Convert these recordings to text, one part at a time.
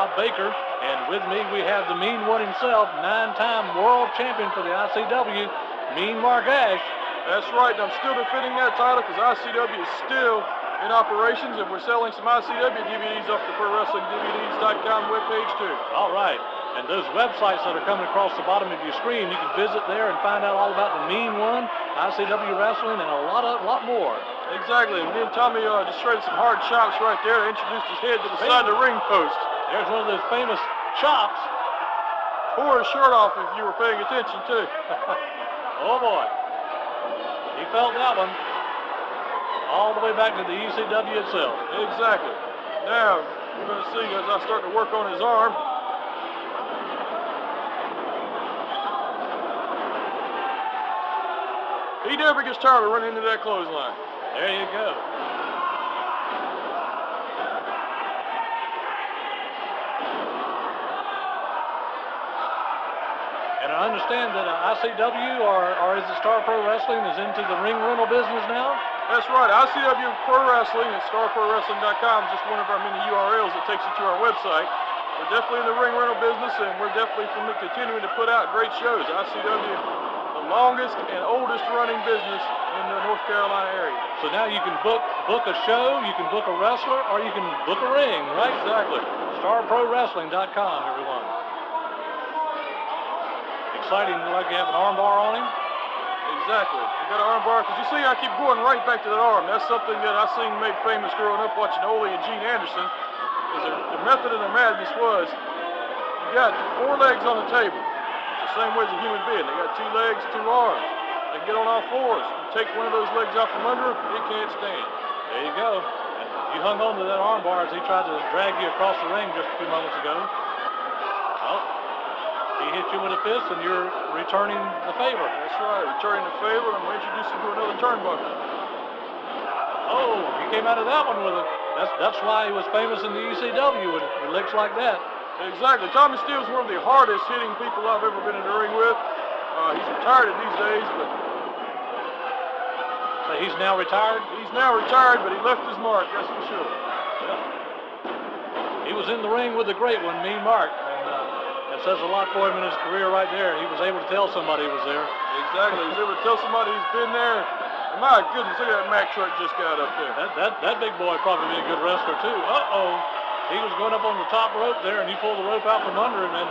Bob Baker. And with me, we have the Mean One himself, 9-time world champion for the ICW, Mean Mark Ash. That's right, and I'm still defending that title because ICW is still in operations, and we're selling some ICW DVDs off the ProWrestlingDVDs.com webpage too. All right, and those websites that are coming across the bottom of your screen, you can visit there and find out all about the Mean One, ICW Wrestling, and a lot more. Exactly, and then Tommy just traded some hard chops right there to introduce his head to the side of the ring post. There's one of those famous chops. Tore his shirt off if you were paying attention too. Oh boy. He felt that one all the way back to the ECW itself. Exactly. Now, we're going to see as I start to work on his arm. He never gets tired of running into that clothesline. There you go. And I understand that ICW or is it Star Pro Wrestling is into the ring rental business now? That's right. ICW Pro Wrestling at StarProWrestling.com is just one of our many URLs that takes you to our website. We're definitely in the ring rental business, and we're definitely continuing to put out great shows. ICW, the longest and oldest running business in the North Carolina area. So now you can book a show, you can book a wrestler, or you can book a ring, right? Exactly. StarProWrestling.com, everyone. Exciting, like you have an arm bar on him. Exactly. You got an arm bar, because you see I keep going right back to that arm. That's something that I seen made famous growing up watching Ole and Gene Anderson. Is the method of their madness was, you got 4 legs on the table. It's the same way as a human being. They got 2 legs, 2 arms. They can get on all 4s. You take one of those legs out from under, it can't stand. There you go. And you hung on to that arm bar as he tried to drag you across the ring just a few moments ago. Well, he hit you with a fist and you're returning the favor. That's right, returning the favor, and I'm going to introduce him to another turnbuckle. Oh, he came out of that one with it. That's why he was famous in the ECW with licks like that. Exactly. Tommy Steele's one of the hardest hitting people I've ever been in the ring with. He's retired these days, but... So he's now retired? He's now retired, but he left his mark, that's for sure. Yeah. He was in the ring with the great one, Mean Mark. And that says a lot for him in his career right there. He was able to tell somebody he was there. Exactly. He was able to tell somebody he's been there. And my goodness, look at that Mack truck just got up there. That big boy probably be a good wrestler too. Uh-oh. He was going up on the top rope there, and he pulled the rope out from under him, and,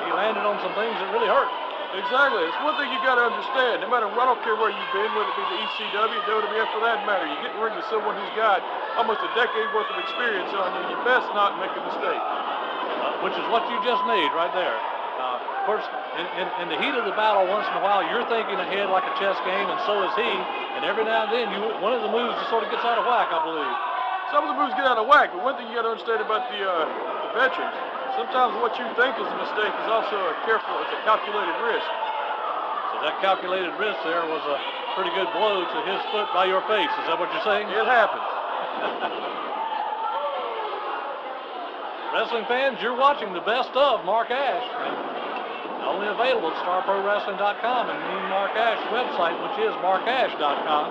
he landed on some things that really hurt. Exactly. It's one thing you got to understand. No matter, I don't care where you've been, whether it be the ECW, WWF, for that matter, you get in the ring with someone who's got almost a decade worth of experience on you, you best not make a mistake. Which is what you just made right there. Of course, in the heat of the battle, once in a while, you're thinking ahead like a chess game, and so is he. And every now and then, one of the moves just sort of gets out of whack, I believe. Some of the moves get out of whack, but one thing you got to understand about the veterans, sometimes what you think is a mistake is also it's a calculated risk. So that calculated risk there was a pretty good blow to his foot by your face. Is that what you're saying? It happens. Wrestling fans, you're watching the best of Mark Ash. Only available at StarProWrestling.com and Mean Mark Ash's website, which is markash.com.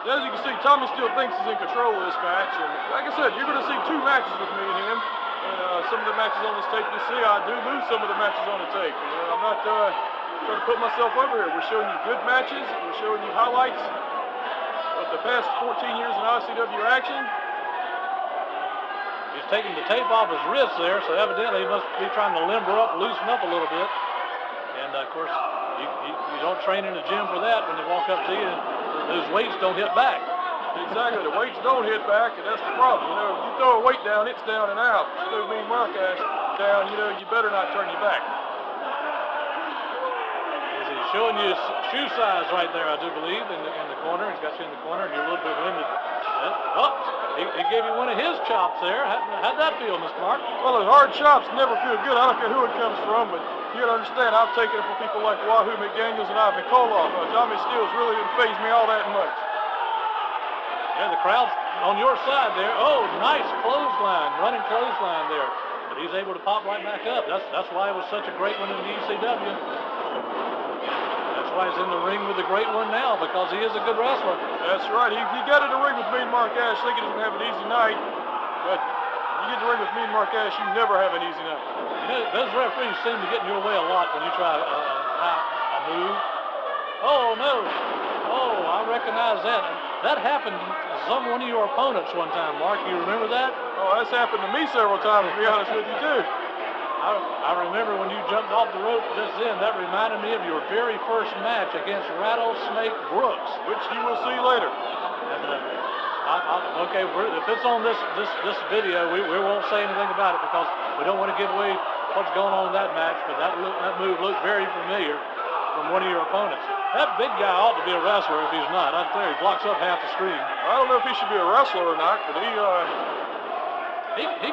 As you can see, Tommy still thinks he's in control of this match. And like I said, you're going to see 2 matches with me and him. And some of the matches on this tape you see, I do lose some of the matches on the tape. I'm not trying to put myself over here. We're showing you good matches. We're showing you highlights of the past 14 years in ICW action. He's taking the tape off his wrist there, so evidently he must be trying to limber up, loosen up a little bit. And, of course, you don't train in the gym for that. When they walk up to you, those weights don't hit back. Exactly. The weights don't hit back, and that's the problem. If you throw a weight down, it's down and out. If you throw Mean Mark Ash down, you better not turn your back. He's showing you his shoe size right there, I do believe, in the corner. He's got you in the corner, and you're a little bit winded. He gave you one of his chops there. How'd that feel, Mr. Mark? Well, the hard chops never feel good. I don't care who it comes from, but you got to understand, I've taken it from people like Wahoo McDaniels and Ivan Koloff. Tommy Steele's really didn't faze me all that much. Yeah, the crowd's on your side there. Oh, nice clothesline, running clothesline there. But he's able to pop right back up. That's why it was such a great one in the ECW. That's why he's in the ring with the great one now, because he is a good wrestler. That's right. He got in the ring with Mean Mark Ash thinking he's going to have an easy night, but you get in the ring with Mean Mark Ash, you never have an easy night. You know, those referees seem to get in your way a lot when you try a move. Oh, no. Oh, I recognize that. That happened to one of your opponents one time, Mark. You remember that? Oh, that's happened to me several times, to be honest with you, too. I remember when you jumped off the rope just then, that reminded me of your very first match against Rattlesnake Brooks. Which you will see later. And, okay, if it's on this video, we won't say anything about it because we don't want to give away what's going on in that match, but that move looked very familiar from one of your opponents. That big guy ought to be a wrestler if he's not. That's clear. He blocks up half the screen. I don't know if he should be a wrestler or not, but he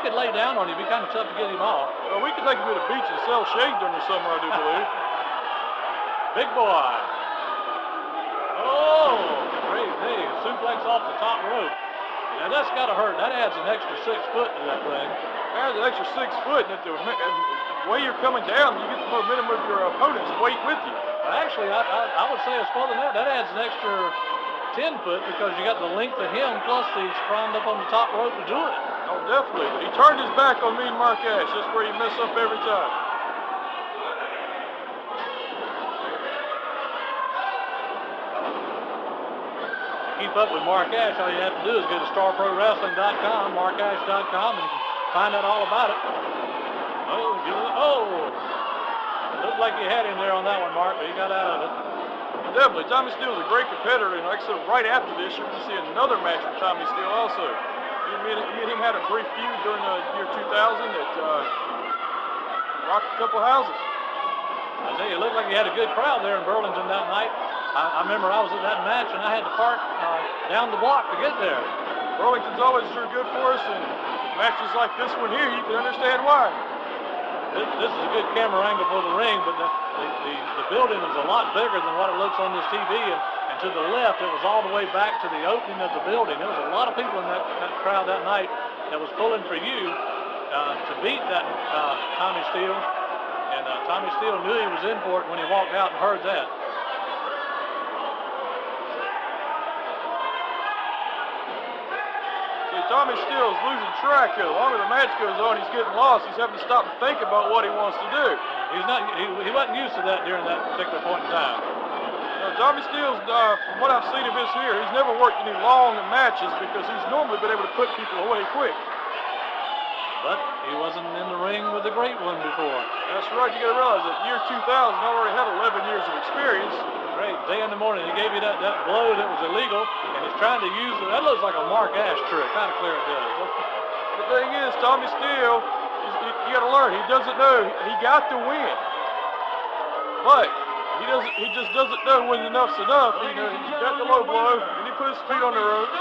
could lay down on you. It'd be kind of tough to get him off. Well, we could take him to the beach and sell shade during the summer, I do believe. Big boy. Oh, great big suplex off the top rope. Now that's got to hurt. That adds an extra 6 foot to that thing. Adds an extra 6 foot, and the way you're coming down, you get the momentum of your opponent's weight with you. Well, actually, I would say it's more than that. That adds an extra 10 foot because you got the length of him plus he's climbed up on the top rope to do it. Oh, definitely. But he turned his back on Mean Mark Ash. That's where he messed up every time. To keep up with Mark Ash, all you have to do is go to StarProWrestling.com, MarkAsh.com, and find out all about it. Looked like you had him there on that one, Mark, but he got out of it. Definitely. Tommy Steele is a great competitor, and like I said, right after this, you're going to see another match from Tommy Steele also. Me and him had a brief feud during the year 2000 that rocked a couple houses. I tell you, it looked like you had a good crowd there in Burlington that night. I remember I was at that match, and I had to park down the block to get there. Burlington's always sure good for us, and matches like this one here, you can understand why. This is a good camera angle for the ring, but the building is a lot bigger than what it looks on this TV, and to the left, it was all the way back to the opening of the building. There was a lot of people in that crowd that night that was pulling for you to beat that Tommy Steele, and Tommy Steele knew he was in for it when he walked out and heard that. Tommy Steele's losing track here. The longer the match goes on, he's getting lost. He's having to stop and think about what he wants to do. He wasn't used to that during that particular point in time. Tommy Steele's, from what I've seen of his here, he's never worked any long matches because he's normally been able to put people away quick. But he wasn't in the ring with the great one before. That's right. You got to realize that year 2000, I already had 11 years of experience. Great. Day in the morning, he gave you that blow that was illegal, and he's trying to use it. That looks like a Mark Ash trick. Kind of clear it does. The thing is, Tommy Steele, you got to learn. He doesn't know. He got to win, but he just doesn't know when enough's enough. He got the low blow, and he put his feet on the ropes.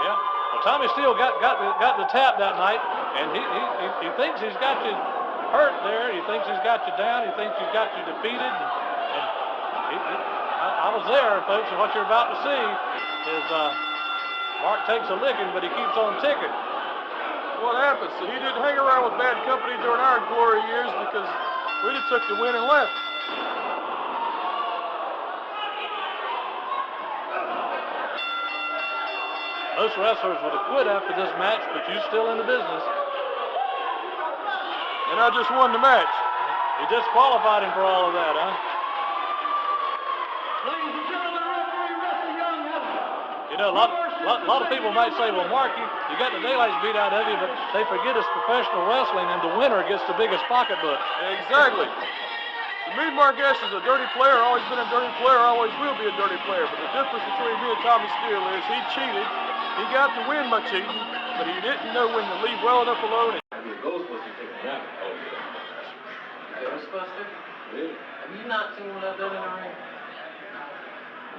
Yeah. Well, Tommy Steele got the tap that night, and he thinks he's got you hurt there. He thinks he's got you down. He thinks he's got you defeated. I was there, folks, and what you're about to see is Mark takes a licking, but he keeps on ticking. What happens? So he didn't hang around with bad company during our glory years because we just took the win and left. Most wrestlers would have quit after this match, but you're still in the business. And I just won the match. You disqualified him for all of that, huh? Ladies and gentlemen, referee Rusty Young has You know, a lot of people might say, well, Mark, you got the daylights beat out of you, but they forget it's professional wrestling, and the winner gets the biggest pocketbook. Exactly. To me, Mark Ash is a dirty player, always been a dirty player, always will be a dirty player. But the difference between me and Tommy Steele is he cheated. He got the win by cheating, but he didn't know when to leave well enough alone. Ghostbusters take a nap. Oh, yeah. Ghostbuster? Really? Have you not seen what I've done in the ring?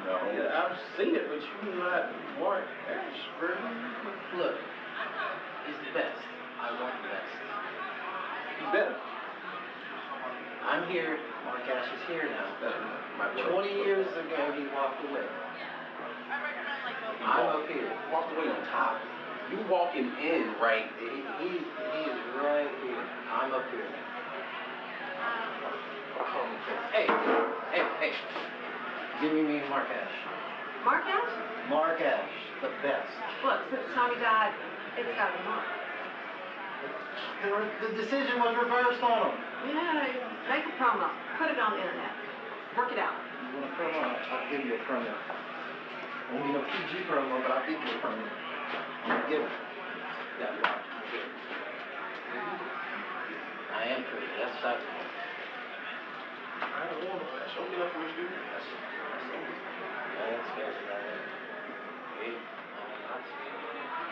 No. Yeah, I've seen it, but you not Mark Ash, bro. Look, he's the best. I want the best. He's better. I'm here. Mark Ash is here now. My 20 years ago, he walked away. I'm up here. Walked away on top. You walking in, right? He is right here. I'm up here. Hey, Hey. Give me Mark Ash. Mark Ash? Mark Ash, the best. Look, since Tommy died, it's got to be Mark. The decision was reversed on him. Yeah, make a promo. Put it on the internet. Work it out. You want a promo? I'll give you a promo. Only no PG promo, but I'll give you a promo. I'm give it. Yeah, you are. I am pretty. That's something. I don't want to. Show me that we do.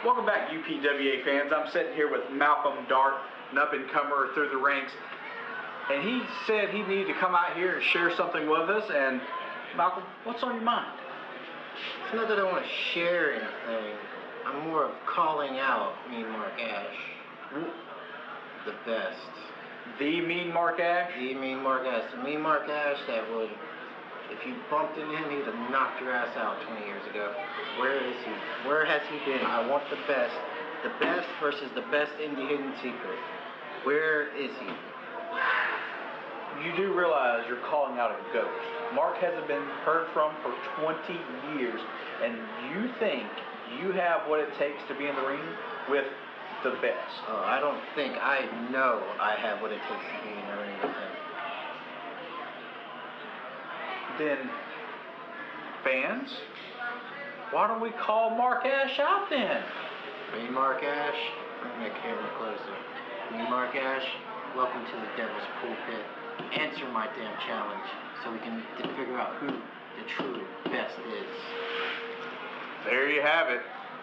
Welcome back, UPWA fans. I'm sitting here with Malcolm Dark, an up-and-comer through the ranks. And he said he needed to come out here and share something with us. And Malcolm, what's on your mind? It's not that I want to share anything. I'm more of calling out Mean Mark Ash. The best. The Mean Mark Ash? The Mean Mark Ash. The Mean Mark Ash that would, if you bumped into him, he'd have knocked your ass out 20 years ago. Where is he? Where has he been? I want the best. The best versus the best indie hidden secret. Where is he? You do realize you're calling out a ghost. Mark hasn't been heard from for 20 years, and you think you have what it takes to be in the ring with the best. Oh, I don't think. I know I have what it takes to be in the ring with him. Then, fans, why don't we call Mark Ash out then? Mean Mark Ash, bring that camera closer. Mean Mark Ash, welcome to the Devil's Pulpit. Answer my damn challenge so we can figure out who the true best is. There you have it.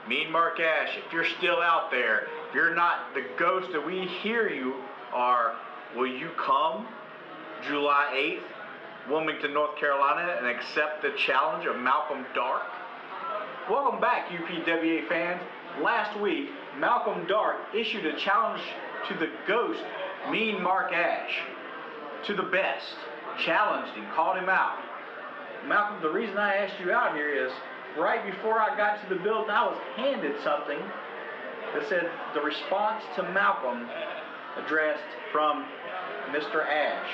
Mean Mark Ash, if you're still out there, if you're not the ghost that we hear you are, will you come July 8th, Wilmington, North Carolina, and accept the challenge of Malcolm Dark? Welcome back, UPWA fans. Last week, Malcolm Dark issued a challenge to the ghost, Mean Mark Ash, to the best. Challenged him, called him out. Malcolm, the reason I asked you out here is, right before I got to the building, I was handed something that said the response to Malcolm addressed from Mr. Ash.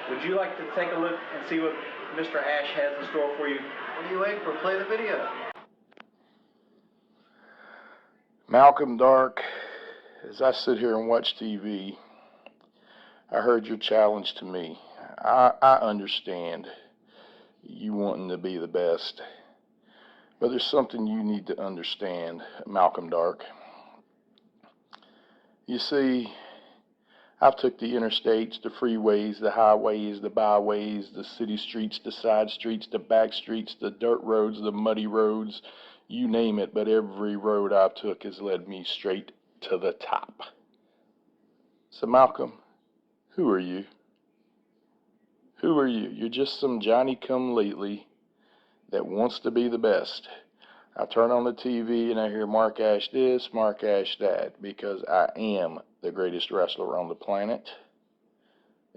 Would you like to take a look and see what Mr. Ash has in store for you? What are you waiting for? Play the video. Malcolm Dark, as I sit here and watch TV, I heard your challenge to me. I understand you wanting to be the best, but there's something you need to understand, Malcolm Dark. You see, I've took the interstates, the freeways, the highways, the byways, the city streets, the side streets, the back streets, the dirt roads, the muddy roads, you name it, but every road I've took has led me straight to the top. So Malcolm, who are you? Who are you? You're just some Johnny-come-lately that wants to be the best. I turn on the TV and I hear Mark Ash this, Mark Ash that, because I am the greatest wrestler on the planet.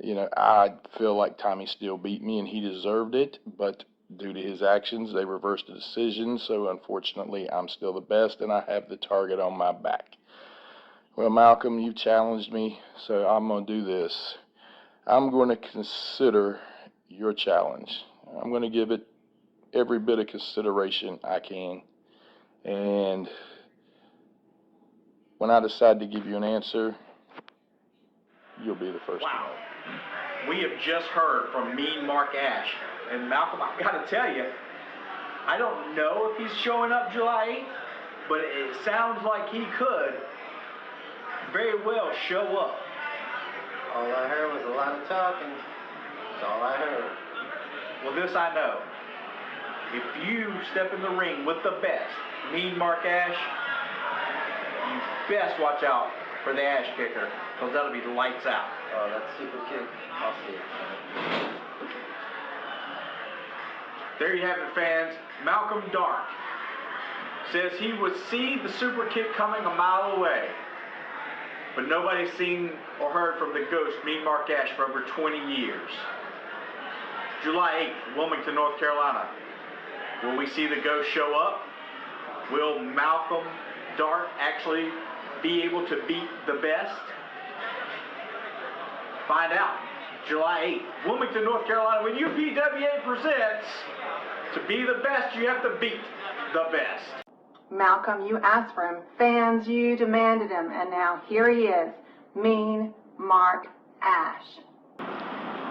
You know, I feel like Tommy Steele beat me and he deserved it, but due to his actions, they reversed the decision, so unfortunately, I'm still the best and I have the target on my back. Well, Malcolm, you challenged me, so I'm going to do this. I'm going to consider your challenge. I'm going to give it every bit of consideration I can. And when I decide to give you an answer, you'll be the first to know. We have just heard from Mean Mark Ash. And Malcolm, I've got to tell you, I don't know if he's showing up July 8th, but it sounds like he could very well show up. All I heard was a lot of talking. That's all I heard. Well, this I know. If you step in the ring with the best, Mean Mark Ash, you best watch out for the ash kicker, because that'll be lights out. Oh, that super kick. I'll see it. There you have it, fans. Malcolm Dark says he would see the super kick coming a mile away, but nobody's seen or heard from the ghost, Mean Mark Ash, for over 20 years. July 8th, Wilmington, North Carolina. Will we see the ghost show up? Will Malcolm Dark actually be able to beat the best? Find out July 8th, Wilmington, North Carolina, when UPWA presents To Be the Best, You Have to Beat the Best. Malcolm, you asked for him. Fans, you demanded him. And now here he is, Mean Mark Ash.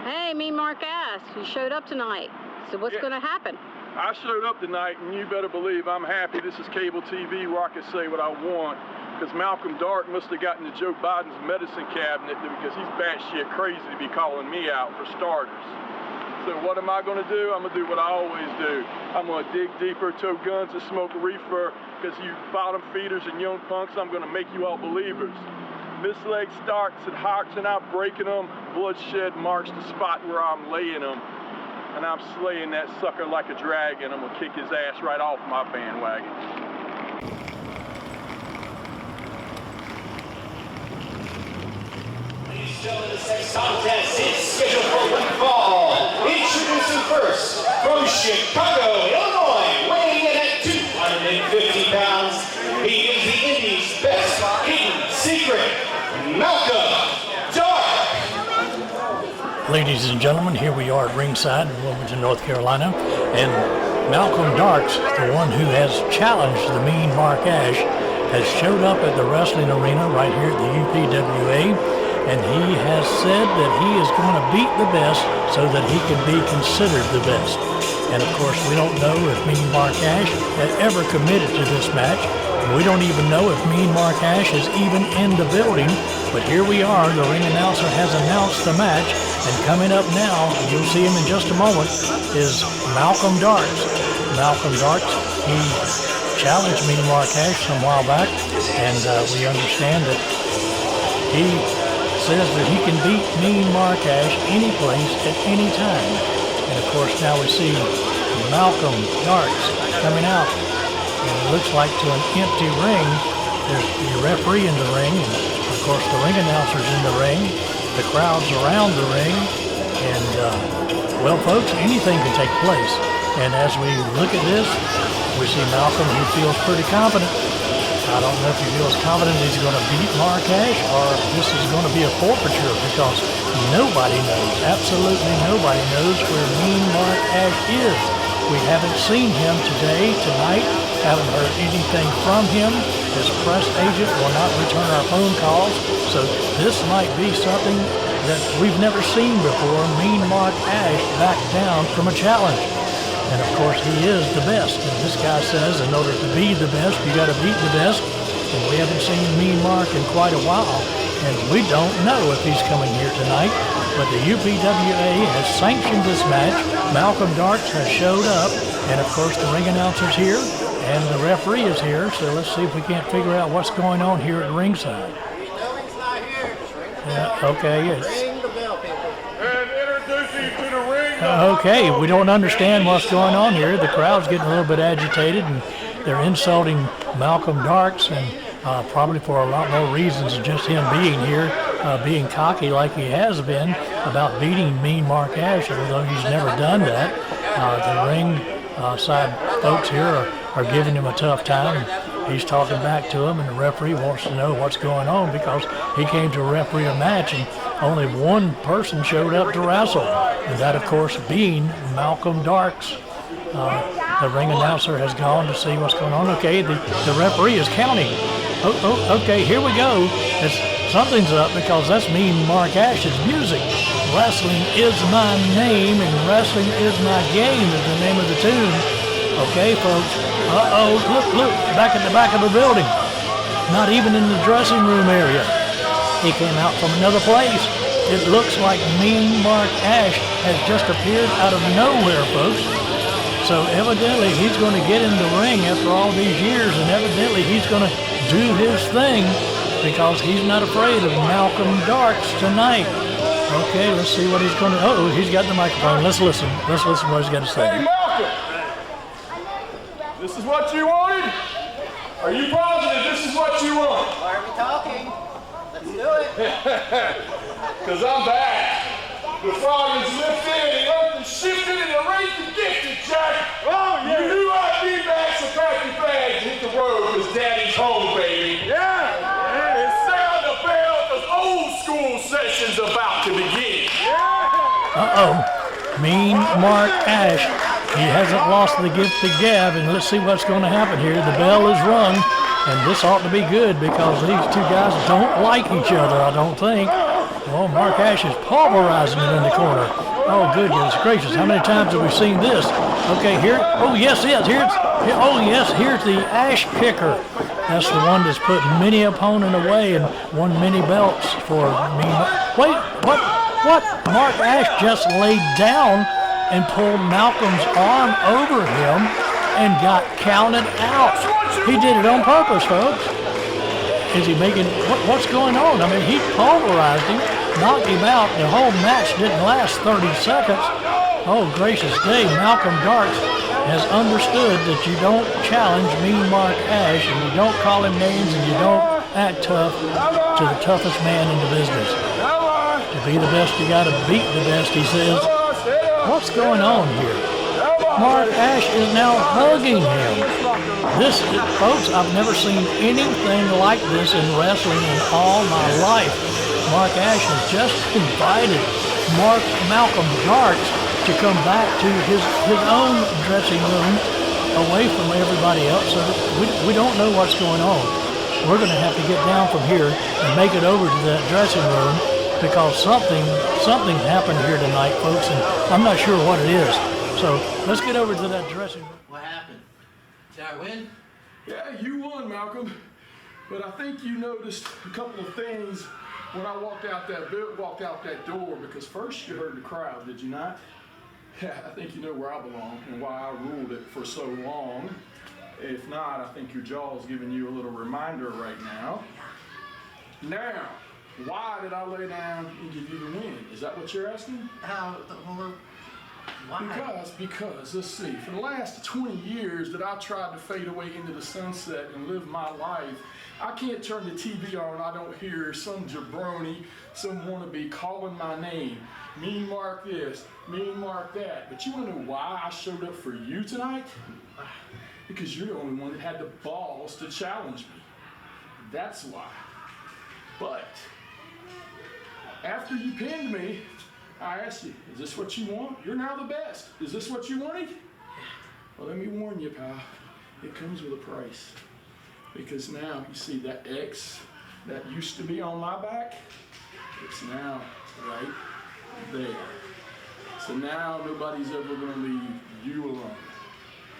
Hey, Mean Mark Ash, you showed up tonight. So what's going to happen? I showed up tonight, and you better believe I'm happy. This is cable TV where I can say what I want. Because Malcolm Dark must have gotten to Joe Biden's medicine cabinet because he's batshit crazy to be calling me out for starters. So what am I going to do? I'm going to do what I always do. I'm going to dig deeper, tow guns, and smoke reefer. Because you bottom feeders and young punks, I'm going to make you all believers. Misled starts and hawks and I'm breaking them. Bloodshed marks the spot where I'm laying them. And I'm slaying that sucker like a dragon. I'm going to kick his ass right off my bandwagon. This next contest is scheduled for one fall. Introducing first, from Chicago, Illinois, weighing in at 250 pounds, he is the Indies' best hidden secret, Malcolm Dark. Ladies and gentlemen, here we are at ringside in Wilmington, North Carolina, and Malcolm Darks, the one who has challenged the Mean Mark Ash, has showed up at the wrestling arena right here at the UPWA. And he has said that he is going to beat the best so that he can be considered the best. And of course, we don't know if Mean Mark Ash had ever committed to this match. We don't even know if Mean Mark Ash is even in the building. But here we are, the ring announcer has announced the match. And coming up now, you'll see him in just a moment, is Malcolm Darks. Malcolm Darks, he challenged Mean Mark Ash some while back. And we understand that he says that he can beat Mean Mark Ash any place at any time. And of course now we see Malcolm Darks coming out. And it looks like to an empty ring. There's the referee in the ring, and of course the ring announcer's in the ring. The crowd's around the ring. And well folks, anything can take place. And as we look at this, we see Malcolm who feels pretty confident. I don't know if he feels confident he's going to beat Mark Ash or if this is going to be a forfeiture because nobody knows, absolutely nobody knows where Mean Mark Ash is. We haven't seen him today, tonight, haven't heard anything from him. His press agent will not return our phone calls, so this might be something that we've never seen before, Mean Mark Ash back down from a challenge. And of course, he is the best. And this guy says in order to be the best, you got to beat the best. And we haven't seen Mean Mark in quite a while. And we don't know if he's coming here tonight. But the UPWA has sanctioned this match. Malcolm Darks has showed up. And of course, the ring announcer's here. And the referee is here. So let's see if we can't figure out what's going on here at ringside. Knowing's not here. Just ring the bell. Yeah, okay, yes. Ring the bell, people. And introduce you to the ring. Okay, we don't understand what's going on here. The crowd's getting a little bit agitated, and they're insulting Malcolm Darks, and probably for a lot more reasons than just him being here, being cocky like he has been about beating Mean Mark Ash, although he's never done that. The ring side folks here are giving him a tough time. He's talking back to him, and the referee wants to know what's going on because he came to referee a match, and only one person showed up to wrestle, and that, of course, being Malcolm Darks. The ring announcer has gone to see what's going on. Okay, the referee is counting. Okay, here we go. Something's up because that's Mean Mark Ash's music. Wrestling is my name, and wrestling is my game is the name of the tune. Okay, folks. Look, back at the back of the building. Not even in the dressing room area. He came out from another place. It looks like Mean Mark Ash has just appeared out of nowhere, folks. So evidently he's going to get in the ring after all these years, and evidently he's going to do his thing because he's not afraid of Malcolm Darks tonight. Okay, let's see what he's going to... Oh, he's got the microphone. Let's listen. Let's listen to what he's got to say. Hey, Malcolm! This is what you wanted? Are you positive this is what you want? Why are we talking? Let's do it. Because I'm back. The frog is lifted, and the earth is shifted, and the race is gifted, Jack. Oh, yeah. You knew I'd be back, so pack your bags and hit the road, because Daddy's home, baby. Yeah. And sound the bell, because old school session's about to begin. Yeah. Mean Mark Ash. He hasn't lost the gift of gab, and let's see what's going to happen here. The bell is rung, and this ought to be good because these two guys don't like each other, I don't think. Oh, Mark Ash is pulverizing it in the corner. Oh, goodness gracious. How many times have we seen this? Okay, here. Oh, yes, here's the Ash Kicker. That's the one that's put many opponent away and won many belts for me. Wait, what? Mark Ash just laid down and pulled Malcolm's arm over him and got counted out. He did it on purpose, folks. Is he making, what's going on? I mean, he pulverized him, knocked him out. The whole match didn't last 30 seconds. Oh, gracious day. Malcolm Darks has understood that you don't challenge Mean Mark Ash, and you don't call him names, and you don't act tough to the toughest man in the business. To be the best, you got to beat the best, he says. What's going on here? Mark Ash is now hugging him. Folks, I've never seen anything like this in wrestling in all my life. Mark Ash has just invited Malcolm Darks to come back to his own dressing room away from everybody else, so that we don't know what's going on. We're going to have to get down from here and make it over to that dressing room because something happened here tonight, folks, and I'm not sure what it is. So let's get over to that dressing room. What happened? Did I win? Yeah, you won, Malcolm. But I think you noticed a couple of things when I walked out that door, because first you heard the crowd, did you not? Yeah, I think you know where I belong and why I ruled it for so long. If not, I think your jaw's giving you a little reminder right now. Now, why did I lay down and give you the win? Is that what you're asking? Why? Because, let's see, for the last 20 years that I tried to fade away into the sunset and live my life, I can't turn the TV on and I don't hear some jabroni, some wannabe calling my name. Mean Mark this, Mean Mark that. But you want to know why I showed up for you tonight? Because you're the only one that had the balls to challenge me. That's why. But after you pinned me, I asked you, is this what you want? You're now the best. Is this what you wanted? Well, let me warn you, pal. It comes with a price. Because now, you see that X that used to be on my back, it's now right there. So now nobody's ever going to leave you alone.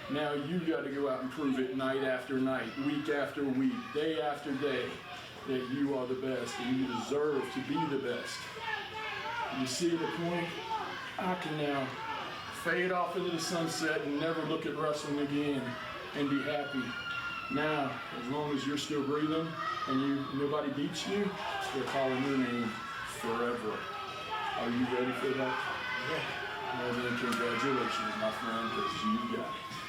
Now you got to go out and prove it night after night, week after week, day after day, that you are the best and you deserve to be the best. You see the point? I can now fade off into the sunset and never look at wrestling again and be happy. Now, as long as you're still breathing and nobody beats you, they're calling your name forever. Are you ready for that? Yeah. Well then, congratulations, my friend, because you got it.